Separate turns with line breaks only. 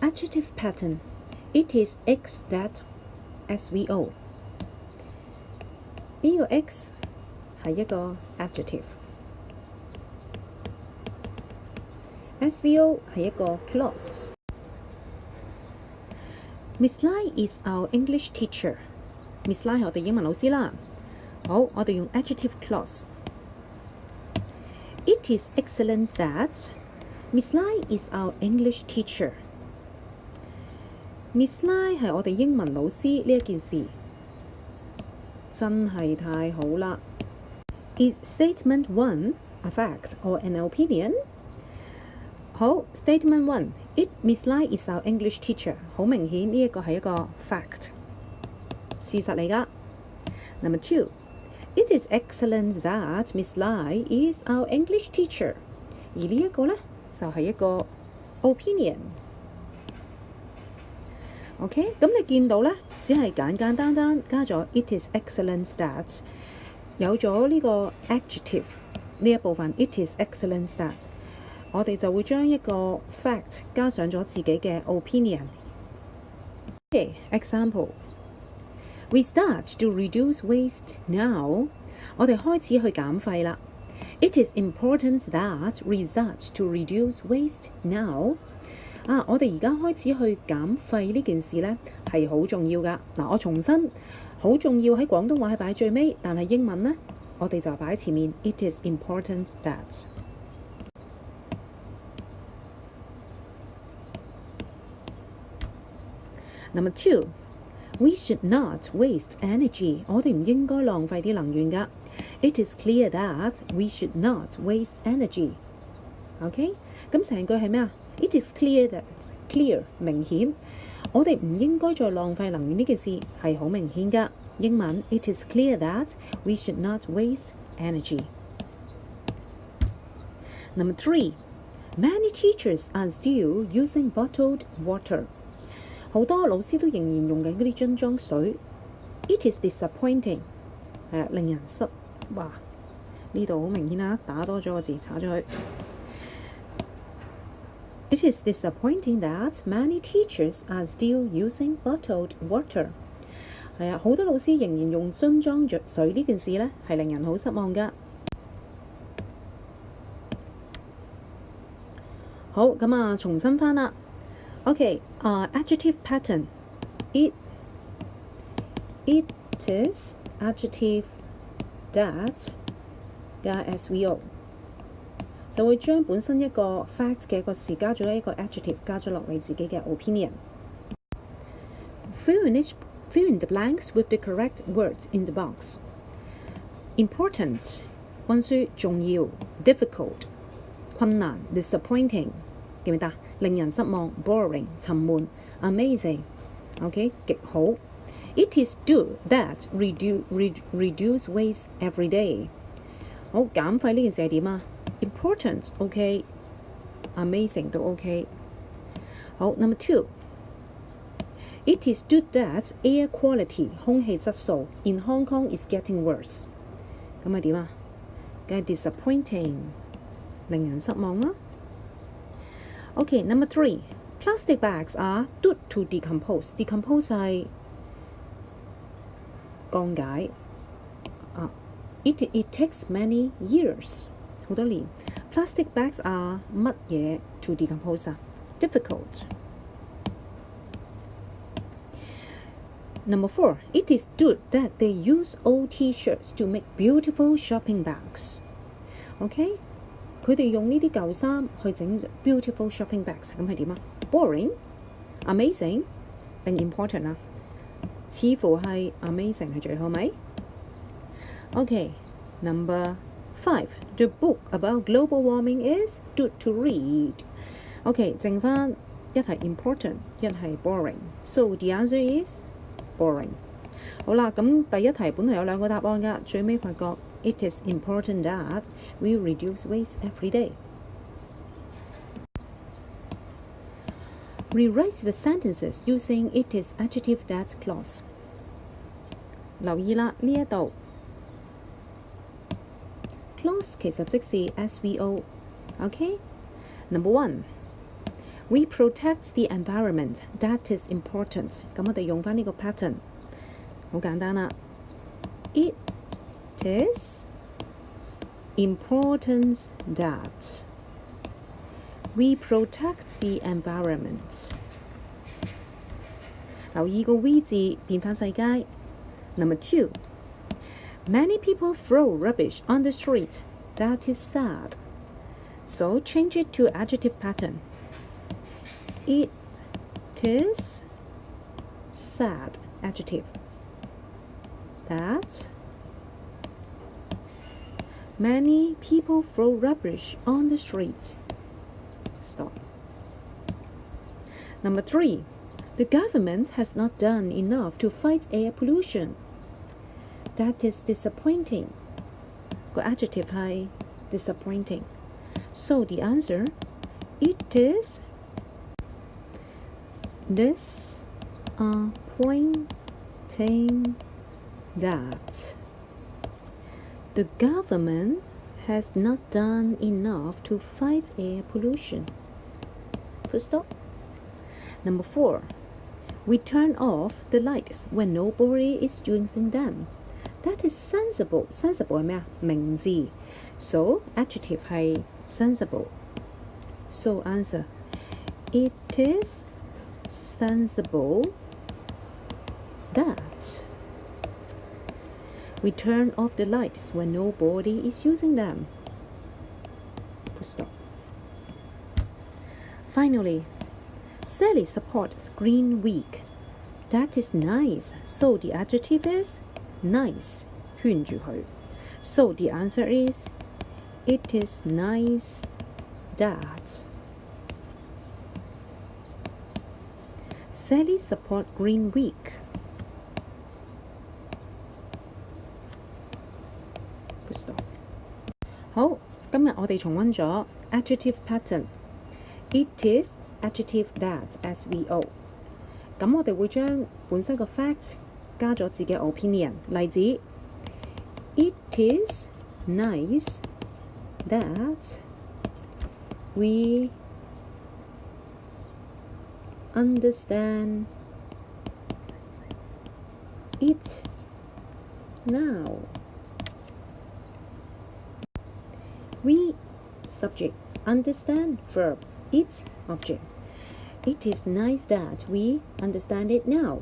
Adjective pattern. It is X that SVO。呢個 X 係一個 adjective。SVO 係一個 clause。Miss Lai is our English teacher。Miss Lai 係我哋英文老師啦。好，我哋用 adjective clause。It is excellent that Miss Lai is our English teacher。Miss Lai 係我哋英文老師呢一件事真係太好啦。Is statement 1 a fact or an opinion？ 好 ，statement 1 Miss Lai is our English teacher。好明顯呢一個係一個 fact， 事實嚟㗎。Number 2 It is excellent that Miss Lai is our English teacher。而呢一個呢，就係一個 opinion。OK， 咁你見到呢，只係簡單加咗 It is excellent that， 有咗呢個 adjective 呢一部分 It is excellent that， 我哋就會將一個 fact 加上咗自己嘅 opinion。Okay，example。We start to reduce waste now。我哋開始去減廢啦。It is important that we start to reduce waste now。我哋而家開始去減廢呢件事呢係好重要㗎。我重申，好重要喺廣東話係擺最尾，但係英文呢，我哋就擺喺前面。It is important that。Number 2。We should not waste energy。我哋唔應該浪費啲能源㗎。It is clear that we should not waste energy。OK， 咁成句係咩啊 ？It is clear that clear 明顯，我哋唔應該再浪費能源呢件事係好明顯㗎。英文 It is clear that we should not waste energy。Number 3 Many teachers are still using bottled water。好多老師都仍然用緊嗰啲樽裝水。It is disappointing， 令人失哇！呢度好明顯啦，打多咗個字，查咗佢。It is disappointing that many teachers are still using bottled water。係啊，好多老師仍然用樽裝水呢件事呢，係令人好失望㗎。好，咁啊，重新翻啦。Okay, adjective pattern. It is adjective that 加 SVO 就會將本身一個 fact 嘅一個事加咗一個 adjective 加咗落你自己嘅 opinion。Fill in the blanks with the correct words in the box. Important 温書重要 difficult 困難 disappointing。記唔記得？令人失望 boring 沉悶 amazing OK 極好。It is good that reduce waste every day。好，減廢呢件事係點啊 ？Important OK amazing 都 OK。好 Number 2 It is good that air quality 空氣質素 in Hong Kong is getting worse。咁係點啊？梗係 disappointing 令人失望啦。Okay, number 3. Plastic bags are due to decompose. Decompose 係降解。It takes many years 好多年。Plastic bags are 乜嘢 to decompose 啊 ？Difficult. Number 4. It is good that they use old T-shirts to make beautiful shopping bags. Okay?佢哋用呢啲舊衫去整 beautiful shopping bags， 咁係點啊 ？Boring、amazing 定 important 啊？似乎係 amazing 係最好咪 ？Okay, number 5. The book about global warming is good to read. Okay, 剩翻一係 important， 一係 boring。So the answer is boring。好啦，咁第一題本來有兩個答案㗎，最尾發覺。It is important that we reduce waste every day. Rewrite the sentences using it is adjective that clause. 留意啦，呢一度 clause 其實即是 SVO。Okay? Number 1. We protect the environment. That is important. 咁我哋用返呢個 pattern， 好簡單啦。It is important that we protect the environment。留意個 we 字變返世界。Number 2. Many people throw rubbish on the street. That is sad. So change it to adjective pattern. It is sad. Adjective. That many people throw rubbish on the street. Stop. Number 3. The government has not done enough to fight air pollution. That is disappointing. 個 adjective 係 disappointing. So the answer, it is disappointing that the government has not done enough to fight air pollution. Full stop. Number 4. We turn off the lights when nobody is using them. That is sensible. Sensible 係咩啊？明智。So adjective 係 sensible. So answer, it is sensible that we turn off the lights when nobody is using them. Full stop. Finally, Sally supports Green Week. That is nice. So the adjective is nice. 圈住佢。So the answer is, it is nice that Sally support Green Week. Full stop. 好，今日我哋重溫咗 adjective pattern. It is adjective that SVO。咁我哋會將本身個 fact 加咗自己 opinion。例子 ，It is nice that we understand it now. We subject, understand verb, it object. It is nice that we understand it now.